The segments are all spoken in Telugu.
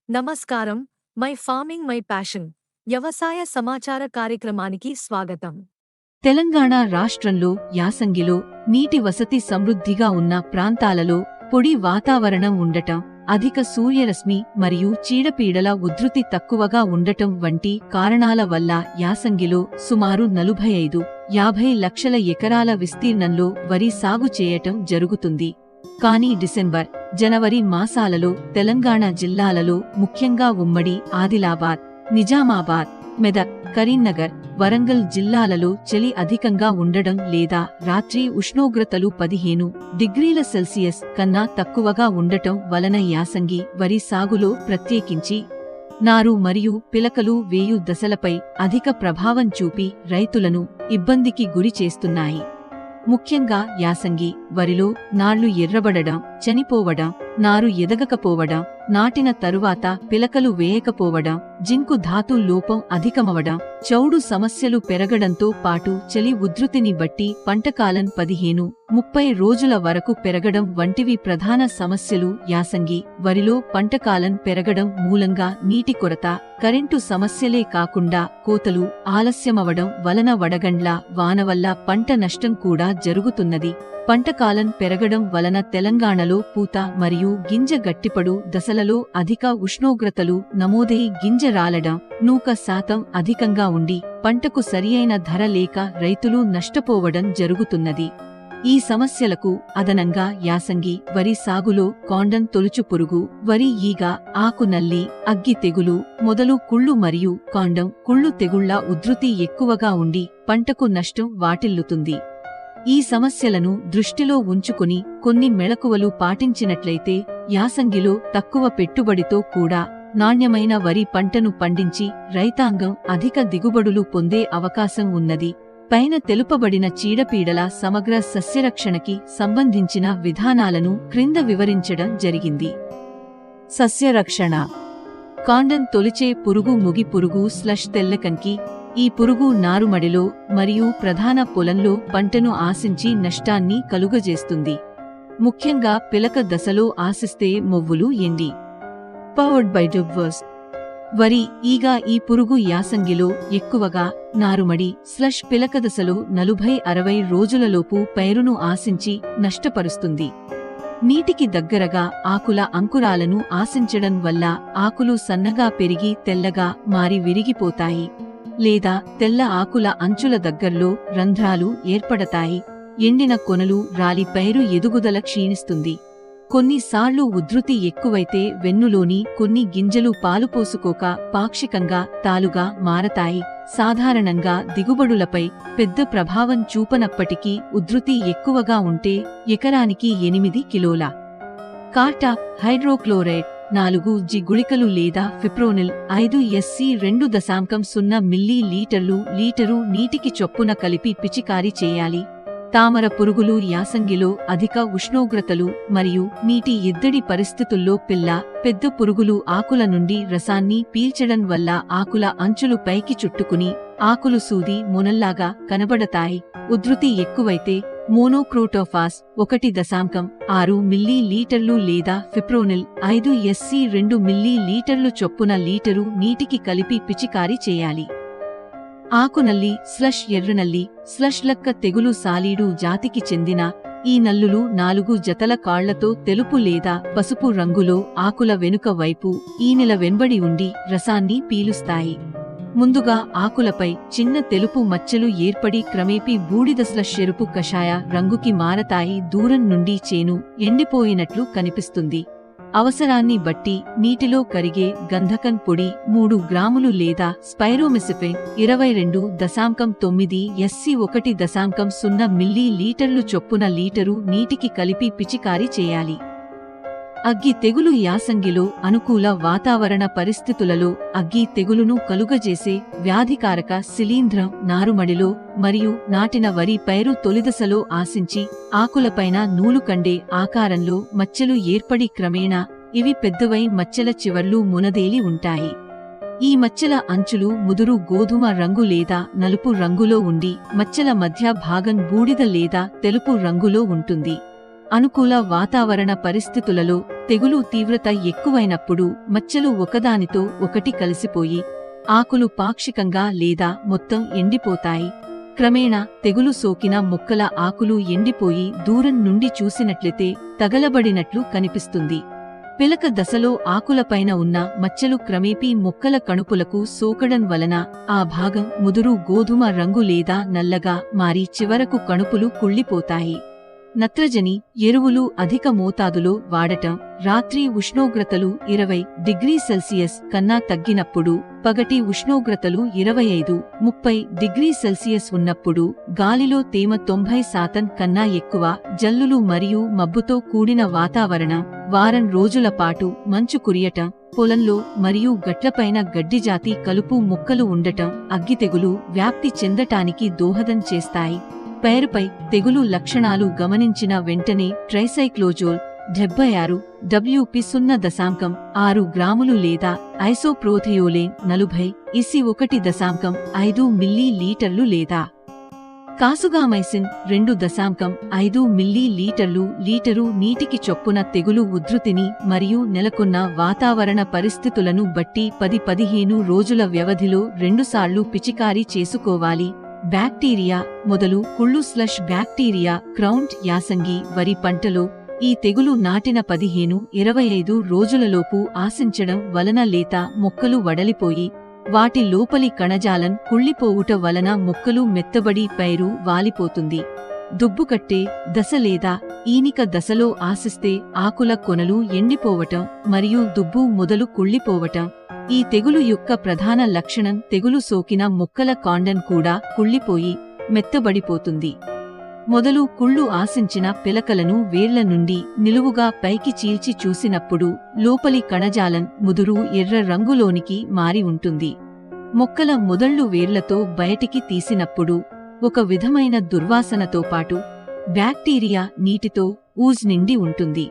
నమస్కారం. మై ఫార్మింగ్ మై ప్యాషన్ వ్యవసాయ సమాచార కార్యక్రమానికి స్వాగతం. తెలంగాణ రాష్ట్రంలో యాసంగిలో నీటి వసతి సమృద్ధిగా ఉన్న ప్రాంతాలలో పొడి వాతావరణం ఉండటం, అధిక సూర్యరశ్మి మరియు చీడపీడల ఉధృతి తక్కువగా ఉండటం వంటి కారణాల వల్ల యాసంగిలో సుమారు 45-50 లక్షల ఎకరాల విస్తీర్ణంలో వరి సాగు చేయటం జరుగుతుంది. కానీ డిసెంబర్, జనవరి మాసాలలో తెలంగాణ జిల్లాలలో ముఖ్యంగా ఉమ్మడి ఆదిలాబాద్, నిజామాబాద్, మెదక్, కరీంనగర్, వరంగల్ జిల్లాలలో చలి అధికంగా ఉండడం లేదా రాత్రి ఉష్ణోగ్రతలు 15 డిగ్రీల సెల్సియస్ కన్నా తక్కువగా ఉండటం వలన యాసంగి వరి సాగులో ప్రత్యేకించి నారు మరియు పిలకలు వేయు దశలపై అధిక ప్రభావం చూపి రైతులను ఇబ్బందికి గురి చేస్తున్నాయి. ముఖ్యంగా యాసంగి వరిలో నాళ్లు ఎర్రబడడం, చనిపోవడం, నారు ఎదగకపోవడం, నాటిన తరువాత పిలకలు వేయకపోవడం, జింకు ధాతు లోపం అధికమవడం, చౌడు సమస్యలు పెరగడంతో పాటు చలి ఉధృతిని బట్టి పంటకాలం 15-30 రోజుల వరకు పెరగడం వంటివి ప్రధాన సమస్యలు. యాసంగి వరిలో పంటకాలం పెరగడం మూలంగా నీటి కొరత, కరెంటు సమస్యలే కాకుండా కోతలు ఆలస్యమవడం వలన వడగండ్ల వాన వల్ల పంట నష్టం కూడా జరుగుతున్నది. పంటకాలం పెరగడం వలన తెలంగాణలో పూత మరియు గింజ గట్టిపడు దశలలో అధిక ఉష్ణోగ్రతలు నమోదై గింజ రాలడం, నూక శాతం అధికంగా ఉండి పంటకు సరియైన ధర లేక రైతులు నష్టపోవడం జరుగుతున్నది. ఈ సమస్యలకు అదనంగా యాసంగి వరి సాగులో కాండం తొలుచు పురుగు, వరి ఈగ, ఆకు నల్లి, అగ్గి తెగులు మొదలు కుళ్ళు మరియు కాండం కుళ్ళు తెగుళ్ల ఉధృతి ఎక్కువగా ఉండి పంటకు నష్టం వాటిల్లుతుంది. ఈ సమస్యలను దృష్టిలో ఉంచుకుని కొన్ని మెళకువలు పాటించినట్లయితే యాసంగిలో తక్కువ పెట్టుబడితో కూడా నాణ్యమైన వరి పంటను పండించి రైతాంగం అధిక దిగుబడులు పొందే అవకాశం ఉన్నది. పైన తెలుపబడిన చీడపీడల సమగ్ర సస్యరక్షణకి సంబంధించిన విధానాలను క్రింద వివరించడం జరిగింది. సస్యరక్షణ. కాండం తొలిచే పురుగు ముగి పురుగు తెల్లకంకి. ఈ పురుగు నారుమడిలో మరియు ప్రధాన పొలంలో పంటను ఆశించి నష్టాన్ని కలుగజేస్తుంది. ముఖ్యంగా పిలక దశలో ఆశిస్తే మొవ్వులు ఎండి పవర్డ్ బై డబ్వర్స్. వరి ఈగ. ఈ పురుగు యాసంగిలో ఎక్కువగా నారుమడి పిలక దశలో 40-60 రోజులలోపు పైరును ఆశించి నష్టపరుస్తుంది. నీటికి దగ్గరగా ఆకుల అంకురాలను ఆశించడం వల్ల ఆకులు సన్నగా పెరిగి తెల్లగా మారి విరిగిపోతాయి లేదా తెల్ల ఆకుల అంచుల దగ్గర్లో రంధ్రాలు ఏర్పడతాయి. ఎండిన కొనలు రాలి పైరు ఎదుగుదల క్షీణిస్తుంది. కొన్నిసార్లు ఉధృతి ఎక్కువైతే వెన్నులోని కొన్ని గింజలు పాలుపోసుకోక పాక్షికంగా తాలుగా మారతాయి. సాధారణంగా దిగుబడులపై పెద్ద ప్రభావం చూపనప్పటికీ ఉధృతి ఎక్కువగా ఉంటే ఎకరానికి 8 కిలోల కార్టాప్ హైడ్రోక్లోరైడ్ 4 గుళికలు లేదా ఫిప్రోనిల్ 5 2.0 మిల్లీలీటర్లు లీటరు నీటికి చొప్పున కలిపి పిచికారీ చేయాలి. తామర పురుగులు. యాసంగిలో అధిక ఉష్ణోగ్రతలు మరియు నీటి ఎద్దడి పరిస్థితుల్లో పిల్ల, పెద్ద పురుగులు ఆకుల నుండి రసాన్ని పీల్చడం వల్ల ఆకుల అంచులు పైకి చుట్టుకుని ఆకులు సూది మొనల్లాగా కనబడతాయి. ఉధృతి ఎక్కువైతే మోనోక్రోటోఫాస్ 1.6 మిల్లీలీటర్లు లేదా ఫిప్రోనిల్ 5 మిల్లీలీటర్లు చొప్పున లీటరు నీటికి కలిపి పిచికారీ చేయాలి. ఆకునల్లి ఎర్రనల్లి లక్క తెగులు సాలీడు జాతికి చెందిన ఈ నల్లులు 4 జతల కాళ్లతో తెలుపు లేదా పసుపు రంగులో ఆకుల వెనుక వైపు ఈనెల వెంబడి ఉండి రసాన్ని పీలుస్తాయి. ముందుగా ఆకులపై చిన్న తెలుపు మచ్చలు ఏర్పడి క్రమేపీ బూడిద ఎరుపు కషాయ రంగుకి మారతాయి. దూరం నుండి చేను ఎండిపోయినట్లు కనిపిస్తుంది. అవసరాన్ని బట్టి నీటిలో కరిగే గంధకం పొడి 3 గ్రాములు లేదా స్పైరోమెసిఫిన్ 22.9 1.0 మిల్లీలీటర్లు చొప్పున లీటరు నీటికి కలిపి పిచికారీ చేయాలి. అగ్గి తెగులు. యాసంగిలో అనుకూల వాతావరణ పరిస్థితులలో అగ్గి తెగులును కలుగజేసే వ్యాధికారక శిలీంధ్రం నారుమడిలో మరియు నాటిన వరి పైరు తొలిదశలో ఆశించి ఆకులపైన నూలుకండే ఆకారంలో మచ్చలు ఏర్పడి క్రమేణా ఇవి పెద్దవై మచ్చల చివర్లు మునదేలి ఉంటాయి. ఈ మచ్చల అంచులు ముదురు గోధుమ రంగు లేదా నలుపు రంగులో ఉండి మచ్చల మధ్య భాగం బూడిద లేదా తెలుపు రంగులో ఉంటుంది. అనుకూల వాతావరణ పరిస్థితులలో తెగులు తీవ్రత ఎక్కువైనప్పుడు మచ్చలు ఒకదానితో ఒకటి కలిసిపోయి ఆకులు పాక్షికంగా లేదా మొత్తం ఎండిపోతాయి. క్రమేణా తెగులు సోకిన మొక్కల ఆకులు ఎండిపోయి దూరం నుండి చూసినట్లయితే తగలబడినట్లు కనిపిస్తుంది. పిలక దశలో ఆకులపైన ఉన్న మచ్చలు క్రమేపీ మొక్కల కణుపులకు సోకడం వలన ఆ భాగం ముదురు గోధుమ రంగు లేదా నల్లగా మారి చివరకు కణుపులు కుళ్ళిపోతాయి. నత్రజని ఎరువులు అధిక మోతాదులో వాడటం, రాత్రి ఉష్ణోగ్రతలు 20°C కన్నా తగ్గినప్పుడు, పగటి ఉష్ణోగ్రతలు 25-30°C ఉన్నప్పుడు, గాలిలో తేమ 90% కన్నా ఎక్కువ, జల్లులు మరియు మబ్బుతో కూడిన వాతావరణం, వారం రోజుల పాటు మంచు కురియటం, పొలంలో మరియు గట్లపైన గడ్డిజాతి కలుపు మొక్కలు ఉండటం అగ్గితెగులు వ్యాప్తి చెందటానికి దోహదం చేస్తాయి. పైరుపై తెగులు లక్షణాలు గమనించిన వెంటనే ట్రైసైక్లోజోల్ 76 WP 0.6 గ్రాములు లేదా ఐసోప్రోథియోలేన్ 40 ఇసి 1.5 మిల్లీలీటర్లు లేదా కాసుగామైసిన్ 2.5 మిల్లీలీటర్లు లీటరు నీటికి చొప్పున తెగులు ఉధృతిని మరియు నెలకొన్న వాతావరణ పరిస్థితులను బట్టి 10-15 రోజుల వ్యవధిలో 2 సార్లు పిచికారీ చేసుకోవాలి. బ్యాక్టీరియా మొదలు కుళ్ళు బ్యాక్టీరియా క్రౌంట్ యాసంగి వరి పంటలో ఈ తెగులు నాటిన 15-25 రోజులలోపు ఆశించడం వలన లేత మొక్కలు వడలిపోయి వాటి లోపలి కణజాలం కుళ్ళిపోవుట వలన మొక్కలు మెత్తబడి పైరు వాలిపోతుంది. దుబ్బుకట్టే దశ లేదా ఈనిక దశలో ఆశిస్తే ఆకుల కొనలు ఎండిపోవటం మరియు దుబ్బు మొదలు కుళ్ళిపోవటం. ఈ తెగులు యొక్క ప్రధాన లక్షణం తెగులు సోకిన మొక్కల కాండం కూడా కుళ్ళిపోయి మెత్తబడిపోతుంది. మొదలు కుళ్ళు ఆశించిన పిలకలను వేర్ల నుండి నిలువుగా పైకి చీల్చి చూసినప్పుడు లోపలి కణజాలం ముదురు ఎర్ర రంగులోనికి మారి ఉంటుంది. మొక్కల మొదళ్ళు వేర్లతో బయటికి తీసినప్పుడు ఒక విధమైన దుర్వాసనతో పాటు బ్యాక్టీరియా నీటితో ఊజ్ నిండి ఉంటుంది.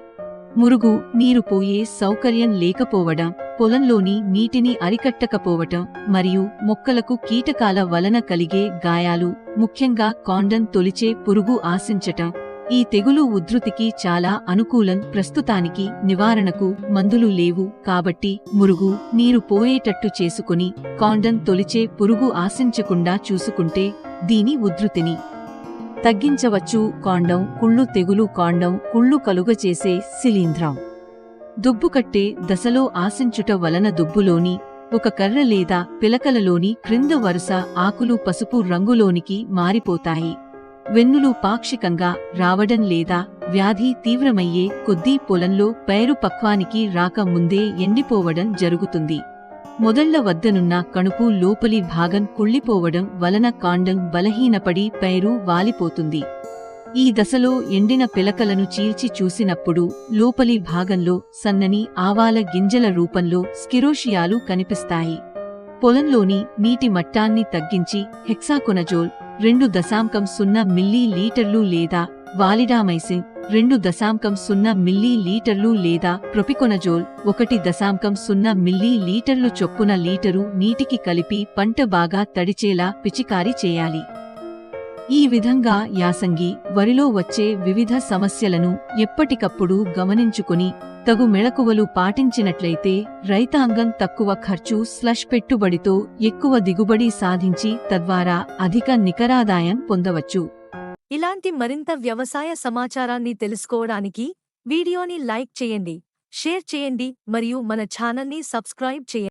మురుగు నీరు పోయే సౌకర్యం లేకపోవడం, పొలంలోని నీటిని అరికట్టకపోవటం మరియు మొక్కలకు కీటకాల వలన కలిగే గాయాలు, ముఖ్యంగా కాండం తొలిచే పురుగు ఆశించటం ఈ తెగులు ఉధృతికి చాలా అనుకూలం. ప్రస్తుతానికి నివారణకు మందులు లేవు కాబట్టి మురుగు నీరు పోయేటట్టు చేసుకుని కాండం తొలిచే పురుగు ఆశించకుండా చూసుకుంటే దీని ఉధృతిని తగ్గించవచ్చు. కాండం కుళ్ళు తెగులు కాండం కుళ్ళు కలుగచేసే శిలీంధ్రం దుబ్బుకట్టే దశలో ఆశించుట వలన దుబ్బులోని ఒక కర్ర లేదా పిలకలలోని క్రింద వరుస ఆకులు పసుపు రంగులోనికి మారిపోతాయి. వెన్నులు పాక్షికంగా రావడం లేదా వ్యాధి తీవ్రమయ్యే కొద్దీ పొలంలో పైరు పక్వానికి రాక ముందే ఎండిపోవడం జరుగుతుంది. మొదళ్ల వద్దనున్న కణుపు లోపలి భాగం కుళ్ళిపోవడం వలన కాండం బలహీనపడి పైరు వాలిపోతుంది. ఈ దశలో ఎండిన పిలకలను చీల్చి చూసినప్పుడు లోపలి భాగంలో సన్నని ఆవాల గింజల రూపంలో స్కిరోషియాలు కనిపిస్తాయి. పొలంలోని నీటి మట్టాన్ని తగ్గించి హెక్సాకొనజోల్ 2.0 మిల్లీలీటర్లు లేదా వాలిడామైసిన్ 2.0 మిల్లీలీటర్లు లేదా ప్రొపికొనజోల్ 1.0 మిల్లీలీటర్లు చొప్పున లీటరు నీటికి కలిపి పంట బాగా తడిచేలా పిచికారీ చేయాలి. ఈ విధంగా యాసంగి వరిలో వచ్చే వివిధ సమస్యలను ఎప్పటికప్పుడు గమనించుకుని తగు మెళకువలు పాటించినట్లయితే రైతాంగం తక్కువ ఖర్చు పెట్టుబడితో ఎక్కువ దిగుబడి సాధించి తద్వారా అధిక నికరాదాయం పొందవచ్చు. ఇలాంటి మరింత వ్యవసాయ సమాచారాన్ని తెలుసుకోవడానికి వీడియోని లైక్ చేయండి, షేర్ చేయండి మరియు మన ఛానల్ని సబ్స్క్రైబ్ చేయండి.